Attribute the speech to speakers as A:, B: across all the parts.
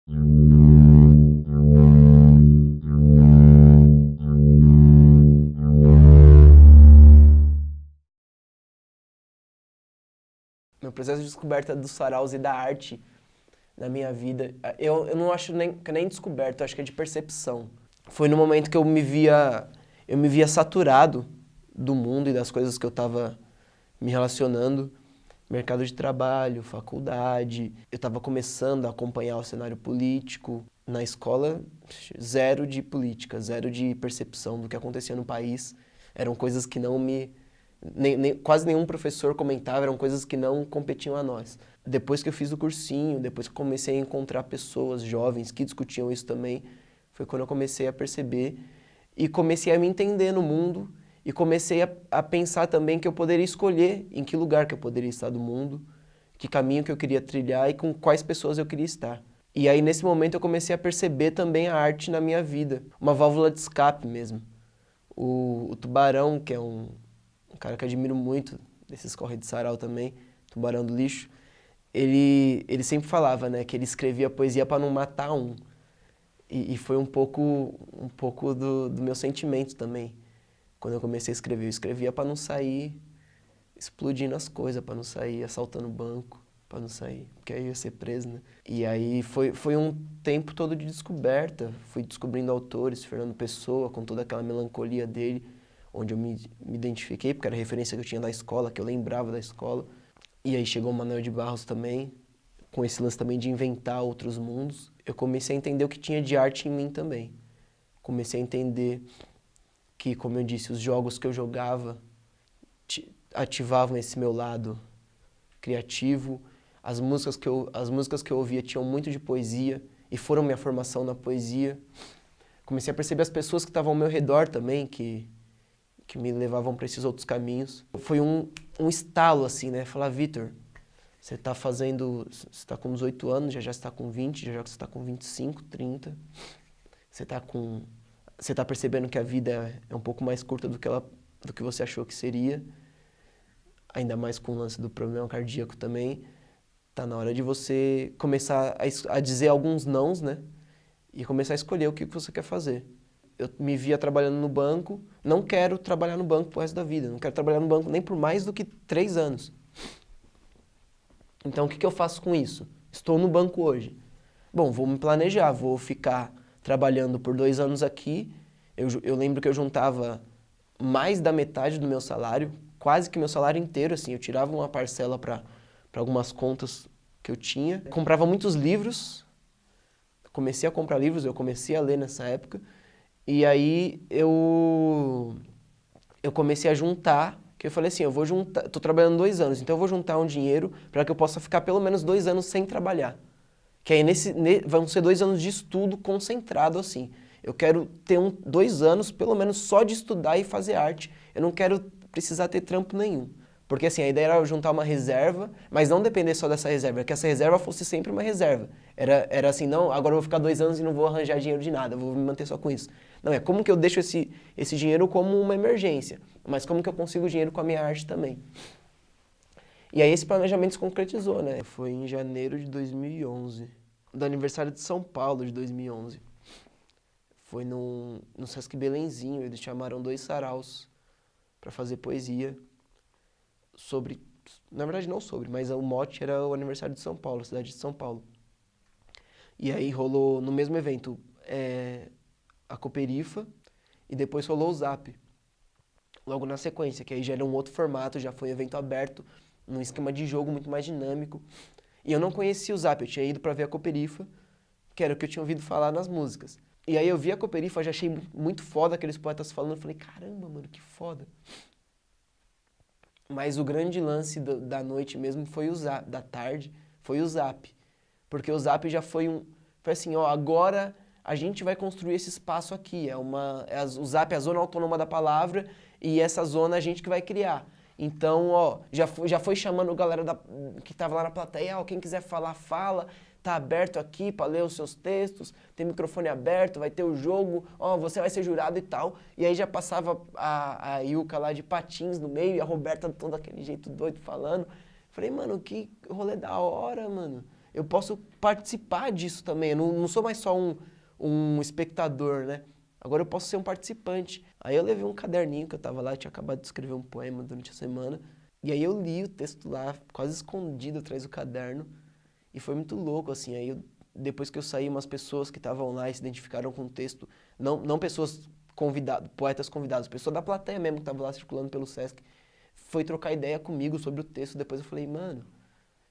A: Meu processo de descoberta dos saraus e da arte na minha vida, eu não acho que é nem descoberta, eu acho que é de percepção. Foi no momento que eu me via saturado do mundo e das coisas que eu estava me relacionando, mercado de trabalho, faculdade. Eu estava começando a acompanhar o cenário político. Na escola, zero de política, zero de percepção do que acontecia no país. Eram coisas que não me... quase nenhum professor comentava, eram coisas que não competiam a nós. Depois que eu fiz o cursinho, depois que eu comecei a encontrar pessoas jovens que discutiam isso também, foi quando eu comecei a perceber e comecei a me entender no mundo e comecei a pensar também que eu poderia escolher em que lugar que eu poderia estar do mundo, que caminho que eu queria trilhar e com quais pessoas eu queria estar. E aí nesse momento eu comecei a perceber também a arte na minha vida, uma válvula de escape mesmo. O Tubarão, que é um cara que eu admiro muito, desses corre de sarau também, Tubarão do Lixo, ele sempre falava, né, que ele escrevia poesia para não matar um. E foi um pouco do meu sentimento também. Quando eu comecei a escrever, eu escrevia para não sair explodindo as coisas, para não sair assaltando banco, para não sair, porque aí eu ia ser preso, né? E aí foi um tempo todo de descoberta, fui descobrindo autores, Fernando Pessoa, com toda aquela melancolia dele, onde eu me identifiquei, porque era a referência que eu tinha da escola, que eu lembrava da escola. E aí chegou o Manuel de Barros também, com esse lance também de inventar outros mundos. Eu comecei a entender o que tinha de arte em mim também. Comecei a entender que, como eu disse, os jogos que eu jogava ativavam esse meu lado criativo. As músicas que eu ouvia tinham muito de poesia e foram minha formação na poesia. Comecei a perceber as pessoas que estavam ao meu redor também, que me levavam para esses outros caminhos. Foi um estalo, assim, né? Falar, Vitor, você está com 18 anos, já está com 20, já você está com 25, 30. Você está percebendo que a vida é um pouco mais curta do que você achou que seria. Ainda mais com o lance do problema cardíaco também. Tá na hora de você começar a dizer alguns nãos, né? E começar a escolher o que você quer fazer. Eu me via trabalhando no banco, não quero trabalhar no banco pro resto da vida, não quero trabalhar no banco nem por mais do que 3 anos. Então o que eu faço com isso? Estou no banco hoje. Bom, vou me planejar, vou ficar trabalhando por 2 anos aqui. Eu lembro que eu juntava mais da metade do meu salário, quase que meu salário inteiro, assim, eu tirava uma parcela para algumas contas que eu tinha. Comprava muitos livros, comecei a comprar livros, eu comecei a ler nessa época. E aí eu comecei a juntar, que eu falei assim, eu vou juntar, tô trabalhando 2 anos, então eu vou juntar um dinheiro para que eu possa ficar pelo menos 2 anos sem trabalhar. Que aí vão ser 2 anos de estudo concentrado assim. Eu quero ter 2 anos pelo menos só de estudar e fazer arte. Eu não quero precisar ter trampo nenhum. Porque assim, a ideia era juntar uma reserva, mas não depender só dessa reserva, que essa reserva fosse sempre uma reserva. Era assim, não, agora eu vou ficar 2 anos e não vou arranjar dinheiro de nada, vou me manter só com isso. Não, é como que eu deixo esse dinheiro como uma emergência, mas como que eu consigo dinheiro com a minha arte também. E aí esse planejamento se concretizou, né? Foi em janeiro de 2011, do aniversário de São Paulo de 2011. Foi no Sesc Belenzinho, eles chamaram 2 saraus para fazer poesia sobre, na verdade não sobre, mas o mote era o aniversário de São Paulo, a cidade de São Paulo. E aí rolou no mesmo evento a Cooperifa e depois rolou o Zap, logo na sequência, que aí já era um outro formato, já foi um evento aberto, num esquema de jogo muito mais dinâmico. E eu não conhecia o Zap, eu tinha ido para ver a Cooperifa, que era o que eu tinha ouvido falar nas músicas. E aí eu vi a Cooperifa, já achei muito foda aqueles poetas falando, eu falei, caramba, mano, que foda. Mas o grande lance da noite mesmo foi o Zap, da tarde, foi o Zap. Porque o Zap já foi foi assim, ó, agora a gente vai construir esse espaço aqui. O Zap é a zona autônoma da palavra e essa zona a gente que vai criar. Então, ó, já foi chamando a galera que tava lá na plateia, ó, quem quiser falar, fala. Tá aberto aqui para ler os seus textos, tem microfone aberto, vai ter o jogo, ó, você vai ser jurado e tal. E aí já passava a Ilka lá de patins no meio e a Roberta todo aquele jeito doido falando. Falei, mano, que rolê da hora, mano. eu posso participar disso também. Eu não sou mais só um espectador, né? Agora eu posso ser um participante. Aí eu levei um caderninho que eu tava lá, eu tinha acabado de escrever um poema durante a semana. E aí eu li o texto lá, quase escondido atrás do caderno. E foi muito louco, assim. Aí depois que eu saí, umas pessoas que estavam lá e se identificaram com o texto, não pessoas convidadas, poetas convidados, pessoa da plateia mesmo que tava lá circulando pelo Sesc, foi trocar ideia comigo sobre o texto. Depois eu falei, mano,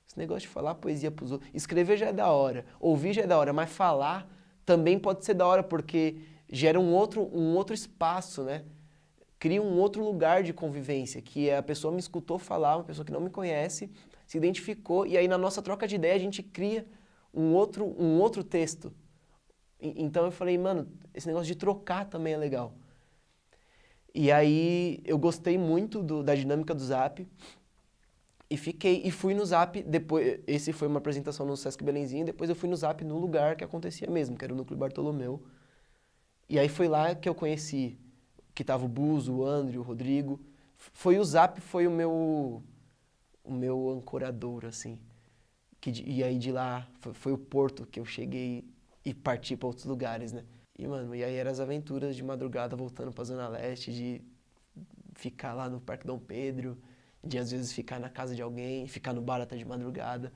A: esse negócio de falar poesia pros outros, escrever já é da hora, ouvir já é da hora, mas falar também pode ser da hora, porque gera um outro espaço, né? Cria um outro lugar de convivência, que é a pessoa me escutou falar, uma pessoa que não me conhece, se identificou, e aí na nossa troca de ideia a gente cria um outro texto. Então eu falei, mano, esse negócio de trocar também é legal. E aí eu gostei muito da dinâmica do Zap, e fui no Zap, depois, esse foi uma apresentação no Sesc Belenzinho, depois eu fui no Zap no lugar que acontecia mesmo, que era o Núcleo Bartolomeu. E aí foi lá que eu conheci, que tava o Buzo, o André, o Rodrigo. Foi o Zap, foi o meu ancorador, assim. E aí de lá, foi o porto que eu cheguei e parti para outros lugares, né? E, mano, e aí eram as aventuras de madrugada voltando pra Zona Leste, de ficar lá no Parque Dom Pedro, de às vezes ficar na casa de alguém, ficar no bar até de madrugada.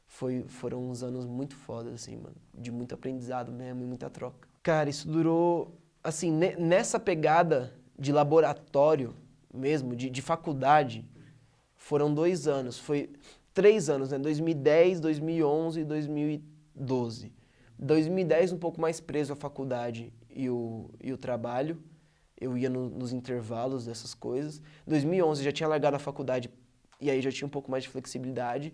A: Foram uns anos muito fodas, assim, mano. De muito aprendizado mesmo e muita troca. Cara, isso durou, assim, nessa pegada de laboratório mesmo, de faculdade, foram 2 anos. Foi 3 anos, né? 2010, 2011 e 2012. 2010 um pouco mais preso à faculdade e o trabalho. Eu ia nos intervalos dessas coisas. 2011 já tinha largado a faculdade e aí já tinha um pouco mais de flexibilidade.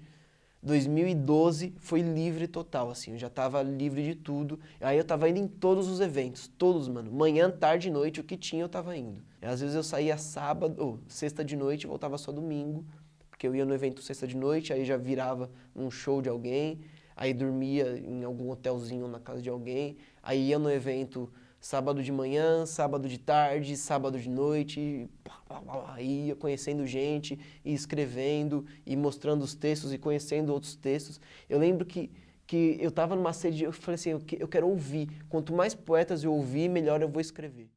A: 2012 foi livre total, assim, eu já tava livre de tudo. Aí eu tava indo em todos os eventos, todos, mano. Manhã, tarde e noite, o que tinha eu tava indo. E às vezes eu saía sábado, ou sexta de noite e voltava só domingo, porque eu ia no evento sexta de noite, aí já virava um show de alguém, aí dormia em algum hotelzinho na casa de alguém, aí ia no evento sábado de manhã, sábado de tarde, sábado de noite, aí ia conhecendo gente, e escrevendo, e mostrando os textos, e conhecendo outros textos. Eu lembro que eu estava numa sede, eu falei assim, eu quero ouvir. Quanto mais poetas eu ouvir, melhor eu vou escrever.